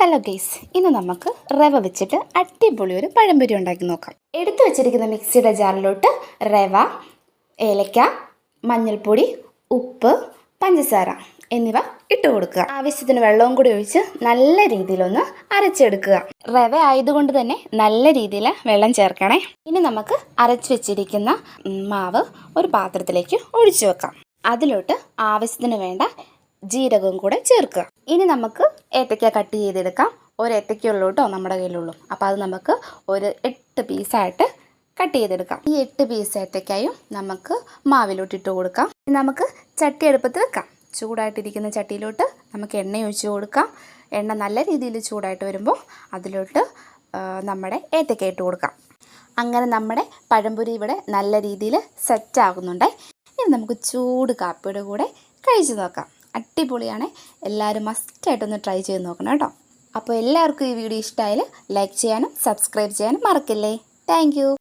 Hello guys, ഇന്ന് നമുക്ക് റവ വെച്ചിട്ട് അടിപൊളി ഒരു പഴംപൊരി ഉണ്ടാക്കി നോക്കാം. എടുത്തു വെച്ചിരിക്കുന്ന മിക്സിയുടെ ജാറിലോട്ട് റവ, ഏലക്ക, മഞ്ഞൾപ്പൊടി, ഉപ്പ്, പഞ്ചസാര എന്നിവ ഇട്ട് കൊടുക്കുക. ആവശ്യത്തിന് വെള്ളവും കൂടി ഒഴിച്ച് നല്ല രീതിയിലൊന്ന് അരച്ചെടുക്കുക. റവ ആയതുകൊണ്ട് തന്നെ നല്ല രീതിയിൽ വെള്ളം ചേർക്കണേ. ഇനി നമുക്ക് അരച്ചു വെച്ചിരിക്കുന്ന മാവ് ഒരു പാത്രത്തിലേക്ക് ഒഴിച്ചു വെക്കാം. അതിലോട്ട് ആവശ്യത്തിന് വേണ്ട ജീരകവും കൂടെ ചേർക്കുക. ഇനി നമുക്ക് ഏത്തയ്ക്ക കട്ട് ചെയ്തെടുക്കാം. ഒരു ഏത്തയ്ക്കുള്ളൂ കേട്ടോ നമ്മുടെ കയ്യിലുള്ളൂ. അപ്പോൾ അത് നമുക്ക് ഒരു 8 പീസായിട്ട് കട്ട് ചെയ്തെടുക്കാം. ഈ 8 പീസ് ഏത്തയ്ക്കായും നമുക്ക് മാവിലോട്ട് ഇട്ട് കൊടുക്കാം. നമുക്ക് ചട്ടി അടുപ്പത്ത് വെക്കാം. ചൂടായിട്ടിരിക്കുന്ന ചട്ടിയിലോട്ട് നമുക്ക് എണ്ണ ഒഴിച്ച് കൊടുക്കാം. എണ്ണ നല്ല രീതിയിൽ ചൂടായിട്ട് വരുമ്പോൾ അതിലോട്ട് നമ്മുടെ ഏത്തയ്ക്ക ഇട്ട് കൊടുക്കാം. അങ്ങനെ നമ്മുടെ പഴംപൊരി ഇവിടെ നല്ല രീതിയിൽ സെറ്റാകുന്നുണ്ട്. ഇനി നമുക്ക് ചൂട് കാപ്പിയുടെ കൂടെ കഴിച്ച് നോക്കാം. അടിപൊളിയാണ്. എല്ലാവരും മസ്റ്റായിട്ടൊന്ന് ട്രൈ ചെയ്ത് നോക്കണം കേട്ടോ. അപ്പോൾ എല്ലാവർക്കും ഈ വീഡിയോ ഇഷ്ടമായാൽ ലൈക്ക് ചെയ്യാനും സബ്സ്ക്രൈബ് ചെയ്യാനും മറക്കല്ലേ. താങ്ക്